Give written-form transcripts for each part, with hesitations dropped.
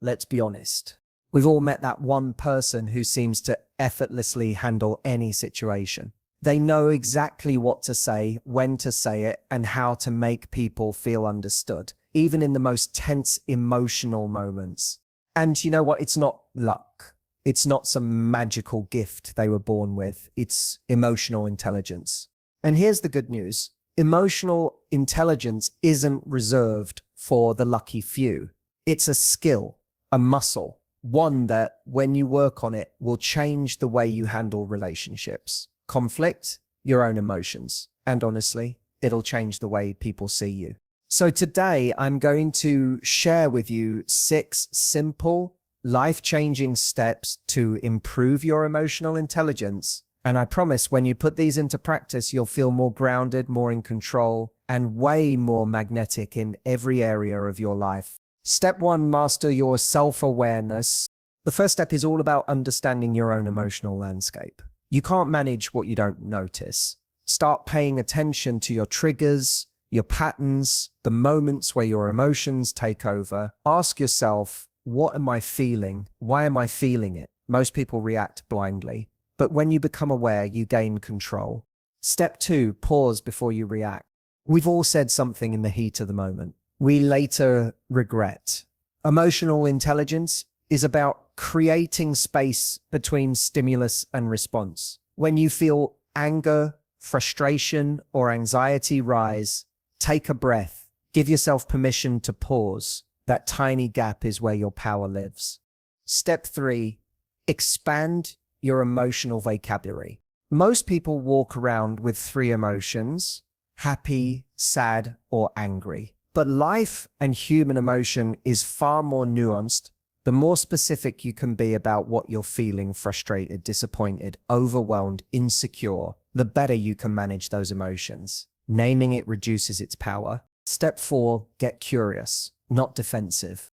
Let's be honest. We've all met that one person who seems to effortlessly handle any situation. They know exactly what to say, when to say it, and how to make people feel understood, even in the most tense emotional moments. And you know what? It's not luck. It's not some magical gift they were born with. It's emotional intelligence. And here's the good news. Emotional intelligence isn't reserved for the lucky few. It's a skill, a muscle, one that, when you work on it, will change the way you handle relationships, conflict, your own emotions, and honestly, it'll change the way people see you. So today, I'm going to share with you 6 simple, life-changing steps to improve your emotional intelligence. And I promise when you put these into practice, you'll feel more grounded, more in control, and way more magnetic in every area of your life. Step 1, master your self-awareness. The first step is all about understanding your own emotional landscape. You can't manage what you don't notice. Start paying attention to your triggers, your patterns, the moments where your emotions take over. Ask yourself, what am I feeling? Why am I feeling it? Most people react blindly, but when you become aware, you gain control. Step 2, pause before you react. We've all said something in the heat of the moment we later regret. Emotional intelligence is about creating space between stimulus and response. When you feel anger, frustration, or anxiety rise, take a breath. Give yourself permission to pause. That tiny gap is where your power lives. Step 3, expand your emotional vocabulary. Most people walk around with 3 emotions: happy, sad, or angry. But life and human emotion is far more nuanced. The more specific you can be about what you're feeling, frustrated, disappointed, overwhelmed, insecure, the better you can manage those emotions. Naming it reduces its power. Step 4, get curious, not defensive.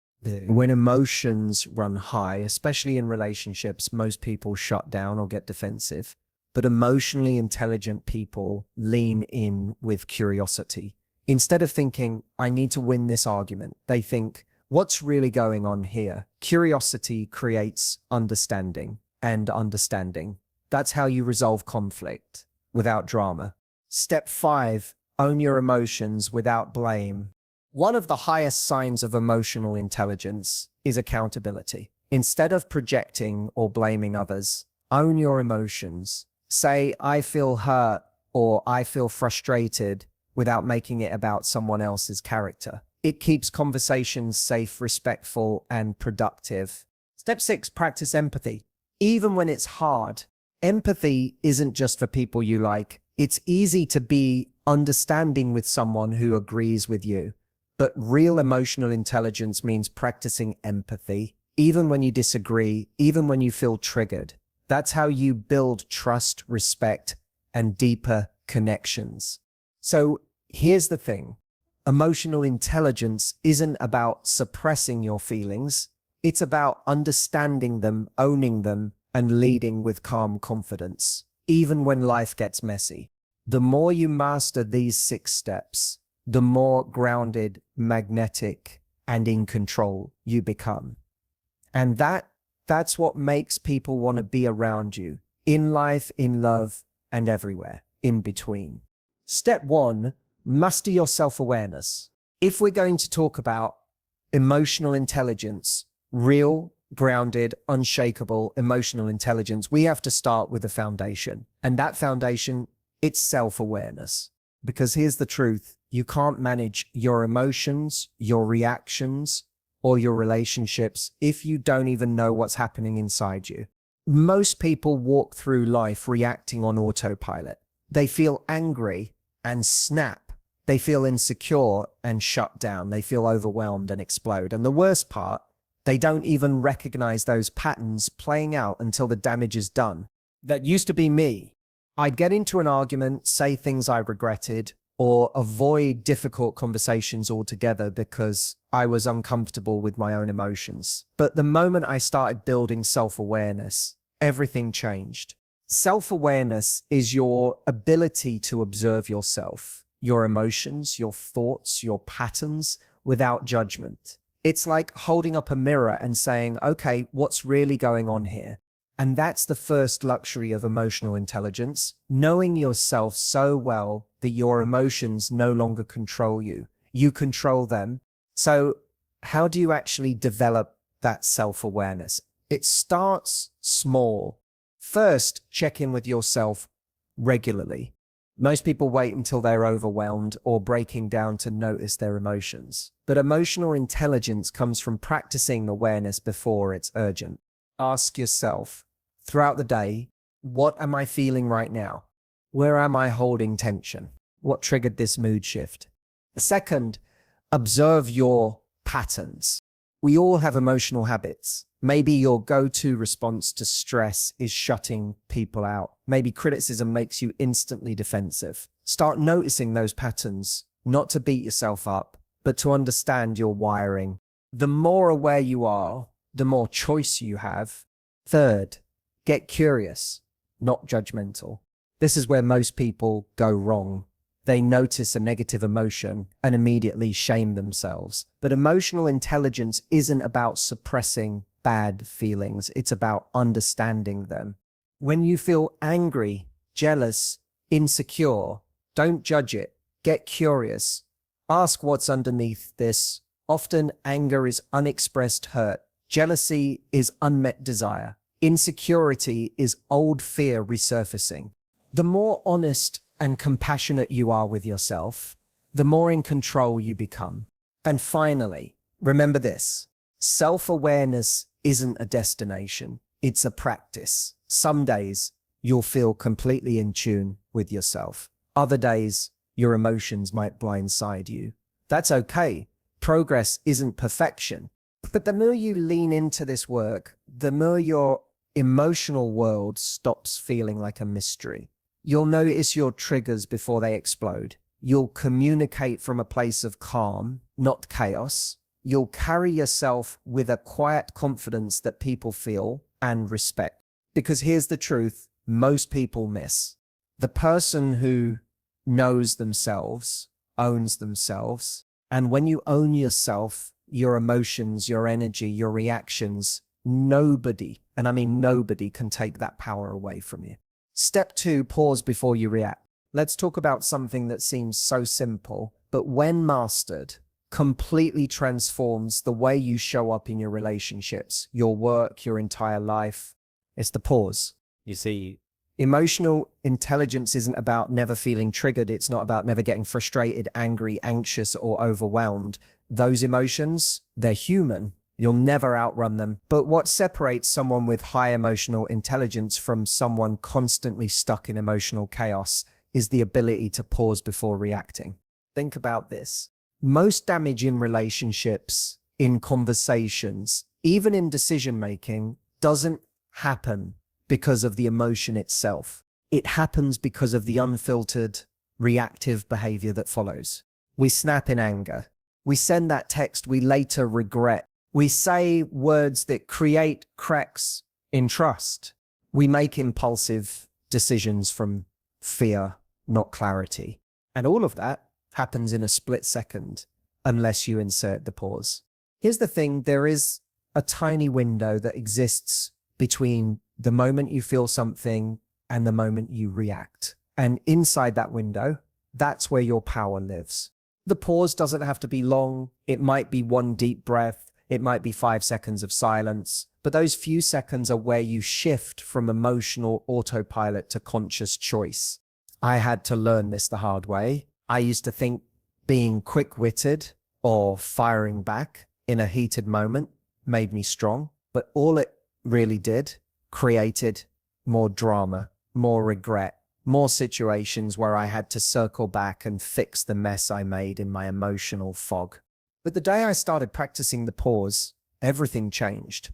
When emotions run high, especially in relationships, most people shut down or get defensive. But emotionally intelligent people lean in with curiosity. Instead of thinking, I need to win this argument, they think, what's really going on here? Curiosity creates understanding, and understanding. That's how you resolve conflict without drama. Step 5, own your emotions without blame. One of the highest signs of emotional intelligence is accountability. Instead of projecting or blaming others, own your emotions. Say, I feel hurt or I feel frustrated without making it about someone else's character. It keeps conversations safe, respectful, and productive. Step 6, practice empathy. Even when it's hard, empathy isn't just for people you like. It's easy to be understanding with someone who agrees with you. But real emotional intelligence means practicing empathy, even when you disagree, even when you feel triggered. That's how you build trust, respect, and deeper connections. So here's the thing. Emotional intelligence isn't about suppressing your feelings. It's about understanding them, owning them, and leading with calm confidence, even when life gets messy. The more you master these 6 steps, the more grounded, magnetic, and in control you become. And that's what makes people want to be around you, in life, in love, and everywhere in between. Step 1, master your self-awareness. If we're going to talk about emotional intelligence, real, grounded, unshakable emotional intelligence, we have to start with a foundation. And that foundation, it's self-awareness. Because here's the truth, you can't manage your emotions, your reactions, or your relationships if you don't even know what's happening inside you. Most people walk through life reacting on autopilot. They feel angry and snap. They feel insecure and shut down. They feel overwhelmed and explode. And the worst part, they don't even recognize those patterns playing out until the damage is done. That used to be me. I'd get into an argument, say things I regretted, or avoid difficult conversations altogether because I was uncomfortable with my own emotions. But the moment I started building self-awareness, everything changed. Self-awareness is your ability to observe yourself, your emotions, your thoughts, your patterns without judgment. It's like holding up a mirror and saying, okay, what's really going on here? And that's the first luxury of emotional intelligence, knowing yourself so well that your emotions no longer control you. You control them. So how do you actually develop that self-awareness? It starts small. First, check in with yourself regularly. Most people wait until they're overwhelmed or breaking down to notice their emotions. But emotional intelligence comes from practicing awareness before it's urgent. Ask yourself, throughout the day, what am I feeling right now? Where am I holding tension? What triggered this mood shift? Second, observe your patterns. We all have emotional habits. Maybe your go-to response to stress is shutting people out. Maybe criticism makes you instantly defensive. Start noticing those patterns, not to beat yourself up, but to understand your wiring. The more aware you are, the more choice you have. Third, get curious, not judgmental. This is where most people go wrong. They notice a negative emotion and immediately shame themselves. But emotional intelligence isn't about suppressing bad feelings. It's about understanding them. When you feel angry, jealous, insecure, don't judge it. Get curious. Ask what's underneath this. Often anger is unexpressed hurt. Jealousy is unmet desire. Insecurity is old fear resurfacing. The more honest and compassionate you are with yourself, the more in control you become. And finally, remember this: self-awareness isn't a destination, it's a practice. Some days you'll feel completely in tune with yourself. Other days, your emotions might blindside you. That's okay. Progress isn't perfection. But the more you lean into this work, the more your emotional world stops feeling like a mystery. You'll notice your triggers before they explode. You'll communicate from a place of calm, not chaos. You'll carry yourself with a quiet confidence that people feel and respect. Because here's the truth most people miss. The person who knows themselves, owns themselves. And when you own yourself, your emotions, your energy, your reactions, nobody, and I mean nobody, can take that power away from you. Step 2, pause before you react. Let's talk about something that seems so simple, but when mastered, completely transforms the way you show up in your relationships, your work, your entire life. It's the pause. You see, Emotional intelligence isn't about never feeling triggered. It's not about never getting frustrated, angry, anxious, or overwhelmed. Those emotions, they're human. You'll never outrun them. But what separates someone with high emotional intelligence from someone constantly stuck in emotional chaos is the ability to pause before reacting. Think about this. Most damage in relationships, in conversations, even in decision-making, doesn't happen because of the emotion itself. It happens because of the unfiltered, reactive behavior that follows. We snap in anger. We send that text we later regret. We say words that create cracks in trust. We make impulsive decisions from fear, not clarity. And all of that happens in a split second, unless you insert the pause. Here's the thing, there is a tiny window that exists between the moment you feel something and the moment you react. And inside that window, that's where your power lives. The pause doesn't have to be long. It might be one deep breath. It might be 5 seconds of silence. But those few seconds are where you shift from emotional autopilot to conscious choice. I had to learn this the hard way. I used to think being quick-witted or firing back in a heated moment made me strong. But all it really did, created more drama, more regret, more situations where I had to circle back and fix the mess I made in my emotional fog. But the day I started practicing the pause, everything changed.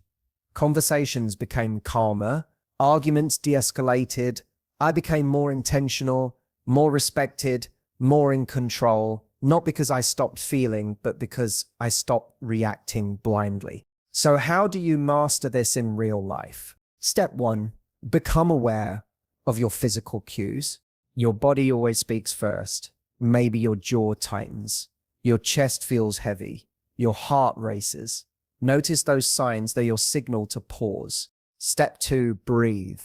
Conversations became calmer, arguments de-escalated, I became more intentional, more respected, more in control, not because I stopped feeling, but because I stopped reacting blindly. So how do you master this in real life? Step 1, become aware of your physical cues. Your body always speaks first. Maybe your jaw tightens. Your chest feels heavy. your heart races. Notice those signs, they're your signal to pause. Step 2, breathe.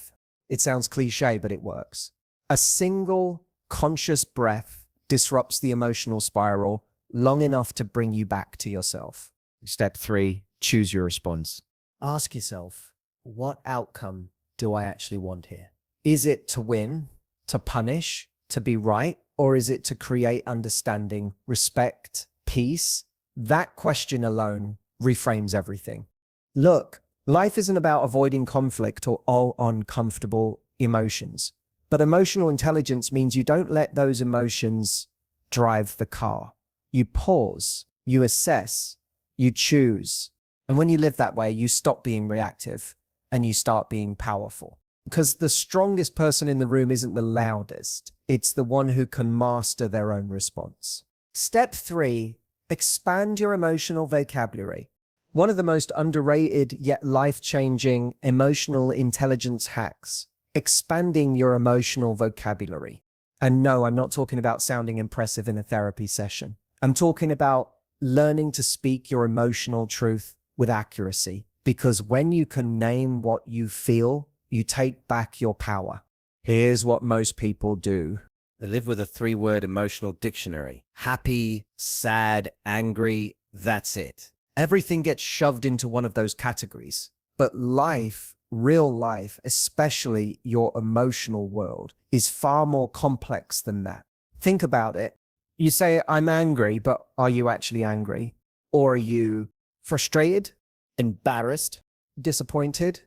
It sounds cliche, but it works. A single conscious breath disrupts the emotional spiral long enough to bring you back to yourself. Step 3, choose your response. Ask yourself, what outcome do I actually want here? Is it to win, to punish, to be right, or is it to create understanding, respect, peace? That question alone reframes everything. Look, life isn't about avoiding conflict or all uncomfortable emotions, but emotional intelligence means you don't let those emotions drive the car. You pause, you assess, you choose. And when you live that way, you stop being reactive and you start being powerful. Because the strongest person in the room isn't the loudest. It's the one who can master their own response. Step 3, expand your emotional vocabulary. One of the most underrated yet life-changing emotional intelligence hacks, expanding your emotional vocabulary. And no, I'm not talking about sounding impressive in a therapy session. I'm talking about learning to speak your emotional truth with accuracy. Because when you can name what you feel, you take back your power. Here's what most people do. They live with a 3-word emotional dictionary. Happy, sad, angry, that's it. Everything gets shoved into one of those categories. But life, real life, especially your emotional world, is far more complex than that. Think about it. You say, I'm angry, but are you actually angry? Or are you frustrated, embarrassed, disappointed,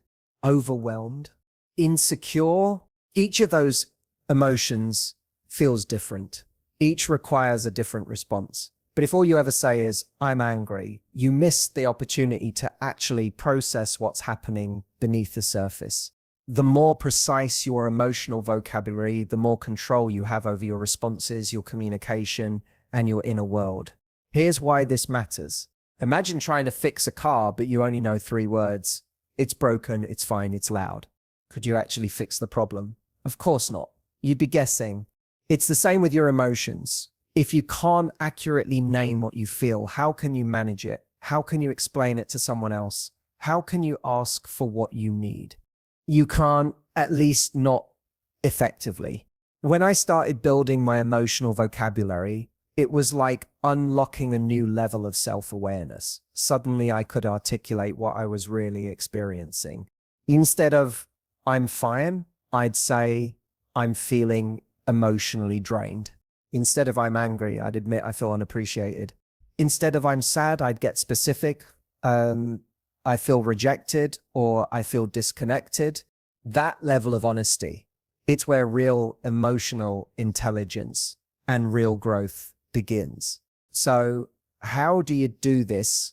overwhelmed, insecure? Each of those emotions feels different. Each requires a different response. But if all you ever say is, I'm angry, you miss the opportunity to actually process what's happening beneath the surface. The more precise your emotional vocabulary, the more control you have over your responses, your communication, and your inner world. Here's why this matters. Imagine trying to fix a car, but you only know 3 words. It's broken, it's fine, it's loud. Could you actually fix the problem? Of course not. You'd be guessing. It's the same with your emotions. If you can't accurately name what you feel, how can you manage it? How can you explain it to someone else? How can you ask for what you need? You can't, at least not effectively. When I started building my emotional vocabulary, it was like unlocking a new level of self-awareness. Suddenly I could articulate what I was really experiencing. Instead of, I'm fine, I'd say, I'm feeling emotionally drained. Instead of I'm angry, I'd admit I feel unappreciated. Instead of I'm sad, I'd get specific. I feel rejected or I feel disconnected. That level of honesty, it's where real emotional intelligence and real growth begins. So how do you do this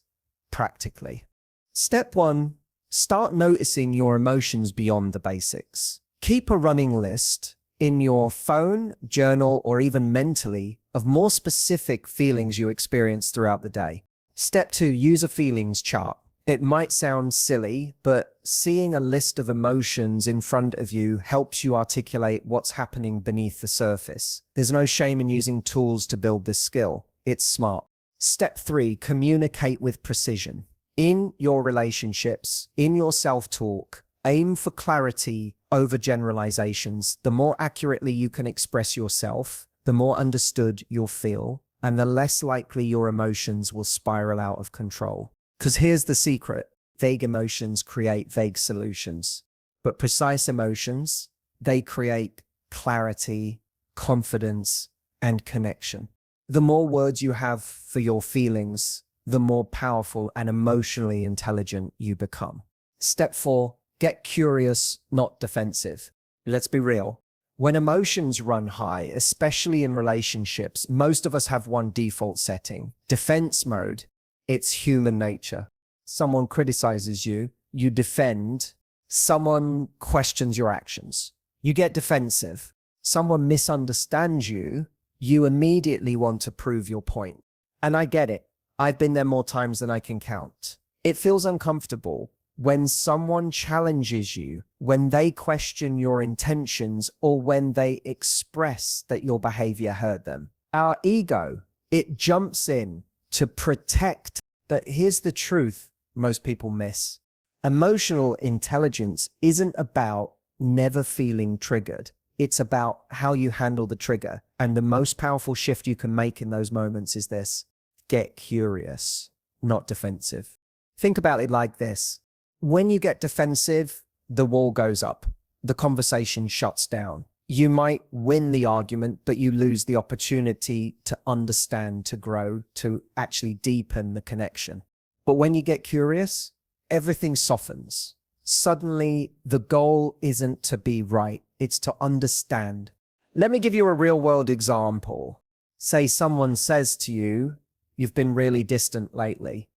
practically? Step 1, start noticing your emotions beyond the basics. Keep a running list in your phone, journal, or even mentally of more specific feelings you experience throughout the day. Step 2, use a feelings chart. It might sound silly, but seeing a list of emotions in front of you helps you articulate what's happening beneath the surface. There's no shame in using tools to build this skill. It's smart. Step 3, communicate with precision. In your relationships, in your self-talk, aim for clarity over generalizations. The more accurately you can express yourself, the more understood you'll feel, and the less likely your emotions will spiral out of control. Because here's the secret. Vague emotions create vague solutions, but precise emotions, they create clarity, confidence, and connection. The more words you have for your feelings, the more powerful and emotionally intelligent you become. Step 4, get curious, not defensive. Let's be real. When emotions run high, especially in relationships, most of us have one default setting, defense mode. It's human nature. Someone criticizes you, you defend. Someone questions your actions, you get defensive. Someone misunderstands you, you immediately want to prove your point. And I get it. I've been there more times than I can count. It feels uncomfortable when someone challenges you, when they question your intentions, or when they express that your behavior hurt them. Our ego, it jumps in to protect But here's the truth most people miss. Emotional intelligence isn't about never feeling triggered. It's about how you handle the trigger. And the most powerful shift you can make in those moments is this: get curious, not defensive. Think about it like this. When you get defensive, the wall goes up. The conversation shuts down. You might win the argument, but you lose the opportunity to understand, to grow, to actually deepen the connection. But when you get curious, everything softens. Suddenly, the goal isn't to be right, it's to understand. Let me give you a real world example. Say someone says to you, "You've been really distant lately."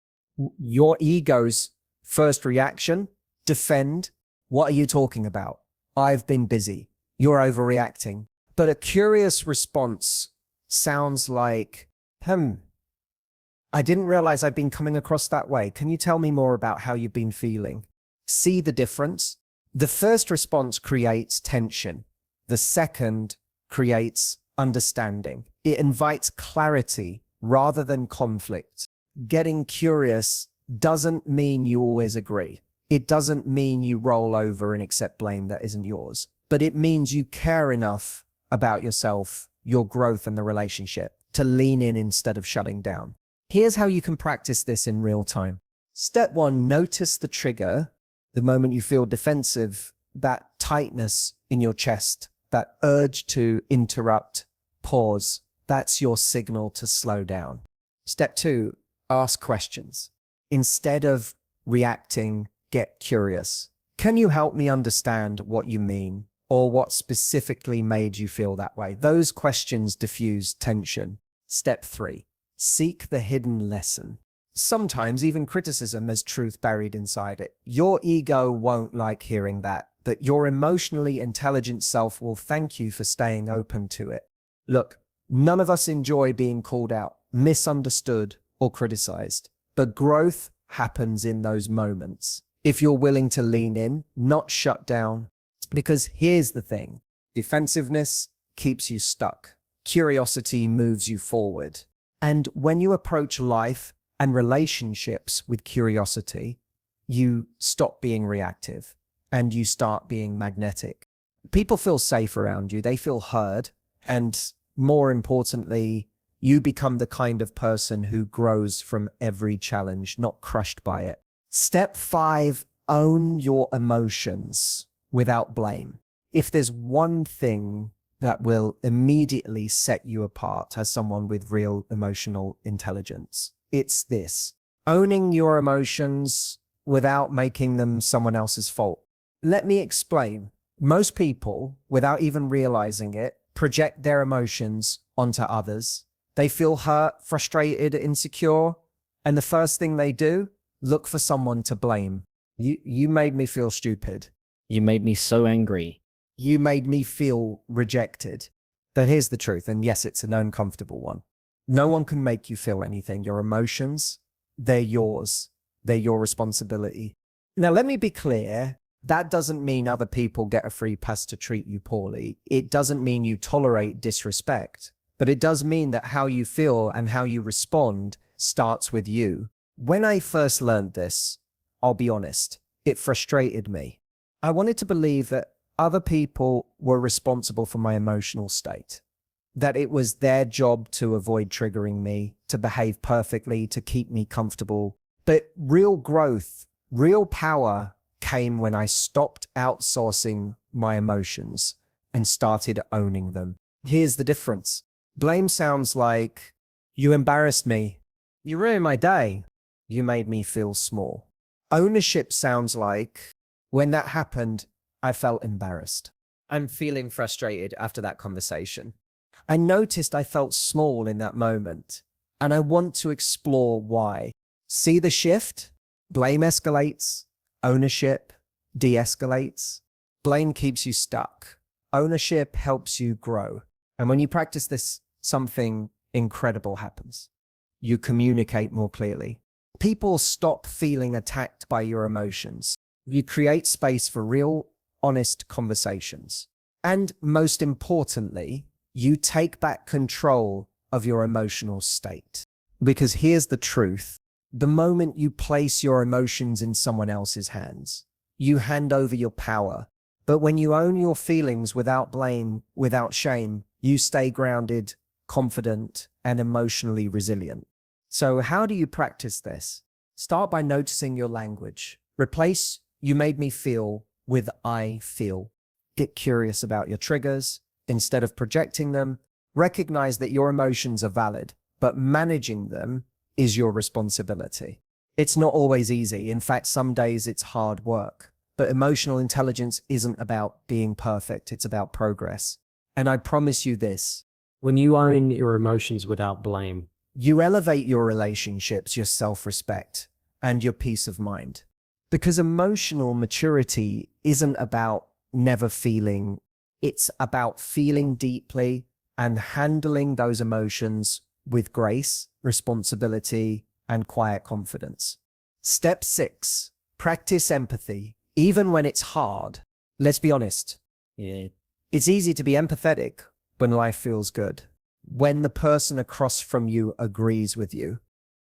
Your ego's first reaction: defend. What are you talking about? I've been busy. You're overreacting. But a curious response sounds like, I didn't realize I've been coming across that way. Can you tell me more about how you've been feeling? See the difference? The first response creates tension. The second creates understanding. It invites clarity rather than conflict. Getting curious doesn't mean you always agree. It doesn't mean you roll over and accept blame that isn't yours. But it means you care enough about yourself, your growth, and the relationship to lean in instead of shutting down. Here's how you can practice this in real time. Step one, notice the trigger. The moment you feel defensive, that tightness in your chest, that urge to interrupt, pause, that's your signal to slow down. Step two, ask questions. Instead of reacting, get curious. Can you help me understand what you mean, or what specifically made you feel that way? Those questions diffuse tension. Step three, seek the hidden lesson. Sometimes even criticism has truth buried inside it. Your ego won't like hearing that, but your emotionally intelligent self will thank you for staying open to it. Look, none of us enjoy being called out, misunderstood, or criticized, but growth happens in those moments. If you're willing to lean in, not shut down, because here's the thing: defensiveness keeps you stuck. Curiosity moves you forward. And when you approach life and relationships with curiosity, you stop being reactive and you start being magnetic. People feel safe around you. They feel heard. And more importantly, you become the kind of person who grows from every challenge, not crushed by it. Step five, own your emotions without blame. If there's one thing that will immediately set you apart as someone with real emotional intelligence, it's this: owning your emotions without making them someone else's fault. Let me explain. Most people, without even realizing it, project their emotions onto others. They feel hurt, frustrated, insecure, and the first thing they do, look for someone to blame. You made me feel stupid. You made me so angry. You made me feel rejected. But here's the truth, and yes, it's an uncomfortable one. No one can make you feel anything. Your emotions, they're yours. They're your responsibility. Now, let me be clear. That doesn't mean other people get a free pass to treat you poorly. It doesn't mean you tolerate disrespect. But it does mean that how you feel and how you respond starts with you. When I first learned this, I'll be honest, it frustrated me. I wanted to believe that other people were responsible for my emotional state, that it was their job to avoid triggering me, to behave perfectly, to keep me comfortable. But real growth, real power came when I stopped outsourcing my emotions and started owning them. Here's the difference. Blame sounds like, you embarrassed me. You ruined my day. You made me feel small. Ownership sounds like, when that happened, I felt embarrassed. I'm feeling frustrated after that conversation. I noticed I felt small in that moment, and I want to explore why. See the shift? Blame escalates. Ownership de-escalates. Blame keeps you stuck. Ownership helps you grow. And when you practice this, something incredible happens. You communicate more clearly. People stop feeling attacked by your emotions. You create space for real, honest conversations. And most importantly, you take back control of your emotional state. Because here's the truth. The moment you place your emotions in someone else's hands, you hand over your power. But when you own your feelings without blame, without shame, you stay grounded, confident, and emotionally resilient. So how do you practice this? Start by noticing your language. Replace "you made me feel" with "I feel." Get curious about your triggers. Instead of projecting them, recognize that your emotions are valid, but managing them is your responsibility. It's not always easy. In fact, some days it's hard work. But emotional intelligence isn't about being perfect. It's about progress. And I promise you this: When you own your emotions without blame, you elevate your relationships, your self-respect, and your peace of mind. Because emotional maturity isn't about never feeling. It's about feeling deeply and handling those emotions with grace, responsibility, and quiet confidence. Step 6, practice empathy, even when it's hard. Let's be honest. Yeah. It's easy to be empathetic when life feels good, when the person across from you agrees with you,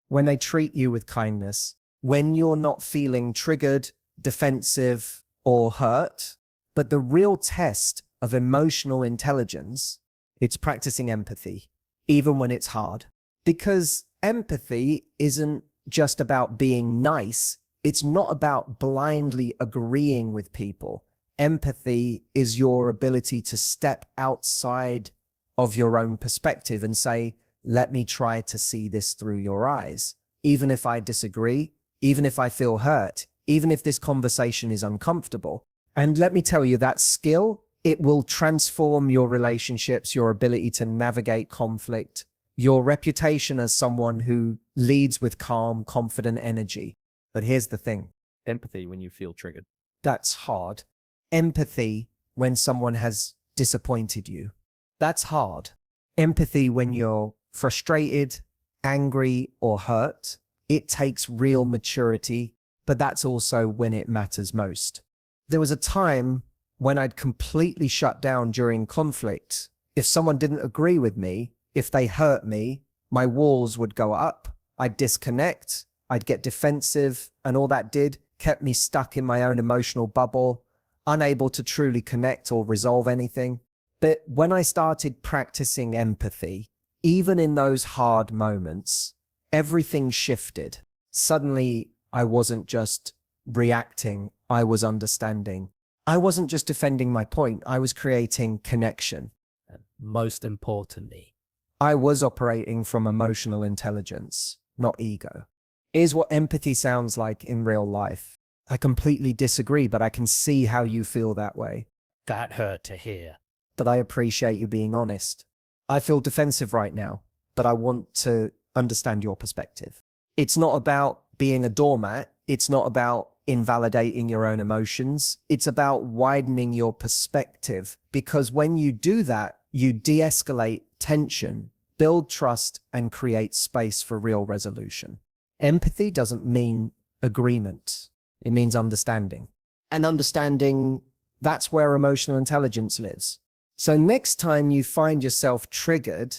when they treat you with kindness, when you're not feeling triggered, defensive, or hurt. But the real test of emotional intelligence, it's practicing empathy, even when it's hard. Because empathy isn't just about being nice. It's not about blindly agreeing with people. Empathy is your ability to step outside of your own perspective and say, let me try to see this through your eyes. Even if I disagree, even if I feel hurt, even if this conversation is uncomfortable. And let me tell you, that skill, it will transform your relationships, your ability to navigate conflict, your reputation as someone who leads with calm, confident energy. But here's the thing. Empathy when you feel triggered. That's hard. Empathy when someone has disappointed you. That's hard. Empathy when you're frustrated, angry, or hurt. It takes real maturity, but that's also when it matters most. There was a time when I'd completely shut down during conflict. If someone didn't agree with me, if they hurt me, my walls would go up. I'd disconnect, I'd get defensive, and all that kept me stuck in my own emotional bubble, unable to truly connect or resolve anything. But when I started practicing empathy, even in those hard moments, everything shifted. Suddenly, I wasn't just reacting, I was understanding. I wasn't just defending my point, I was creating connection. and most importantly, I was operating from emotional intelligence, not ego. Here's what empathy sounds like in real life. I completely disagree, but I can see how you feel that way. that hurt to hear. But I appreciate you being honest. I feel defensive right now, but I want to understand your perspective. It's not about being a doormat. It's not about invalidating your own emotions. It's about widening your perspective, because when you do that, you de-escalate tension, build trust, and create space for real resolution. Empathy doesn't mean agreement. It means understanding. And understanding, that's where emotional intelligence lives. So next time you find yourself triggered,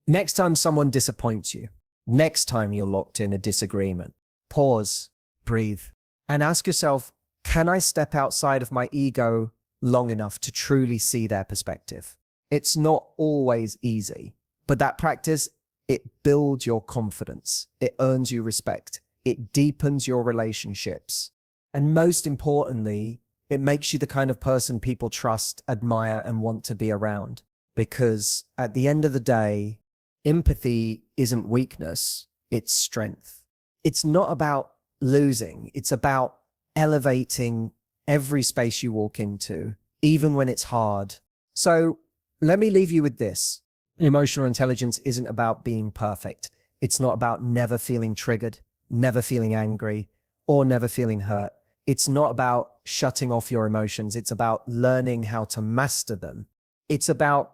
next time someone disappoints you, next time you're locked in a disagreement, pause, breathe, and ask yourself, can I step outside of my ego long enough to truly see their perspective? It's not always easy, but that practice, it builds your confidence. It earns you respect. It deepens your relationships. And most importantly, it makes you the kind of person people trust, admire, and want to be around. Because at the end of the day, empathy isn't weakness, it's strength. It's not about losing, it's about elevating every space you walk into, even when it's hard. So let me leave you with this. Emotional intelligence isn't about being perfect. It's not about never feeling triggered, never feeling angry, or never feeling hurt. It's not about shutting off your emotions. It's about learning how to master them. It's about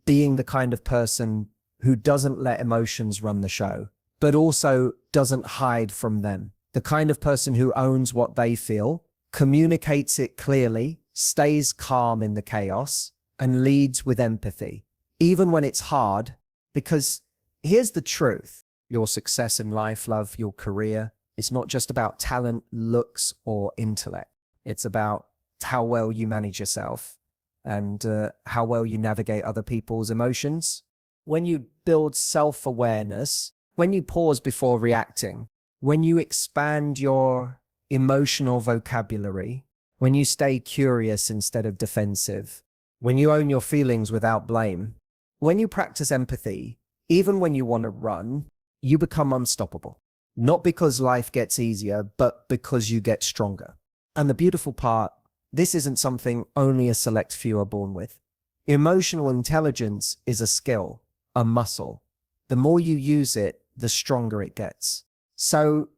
being the kind of person who doesn't let emotions run the show, but also doesn't hide from them. The kind of person who owns what they feel, communicates it clearly, stays calm in the chaos, and leads with empathy, even when it's hard. Because here's the truth: your success in life, love, your career, It's not just about talent, looks, or intellect. It's about how well you manage yourself and how well you navigate other people's emotions. When you build self-awareness, when you pause before reacting, when you expand your emotional vocabulary, when you stay curious instead of defensive, when you own your feelings without blame, when you practice empathy, even when you want to run, you become unstoppable. Not because life gets easier, but because you get stronger. And the beautiful part, this isn't something only a select few are born with. Emotional intelligence is a skill, a muscle. The more you use it, the stronger it gets. So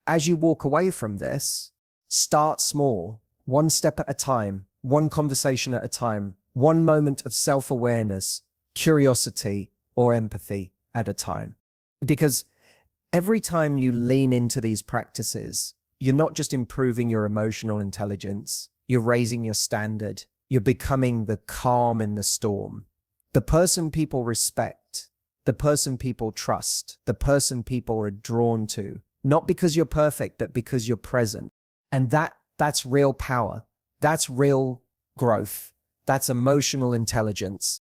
as you walk away from this, start small, one step at a time, one conversation at a time, one moment of self-awareness, curiosity, or empathy at a time. Because every time you lean into these practices, you're not just improving your emotional intelligence, you're raising your standard, you're becoming the calm in the storm, the person people respect, the person people trust, the person people are drawn to, not because you're perfect, but because you're present. And that's real power. That's real growth. That's emotional intelligence.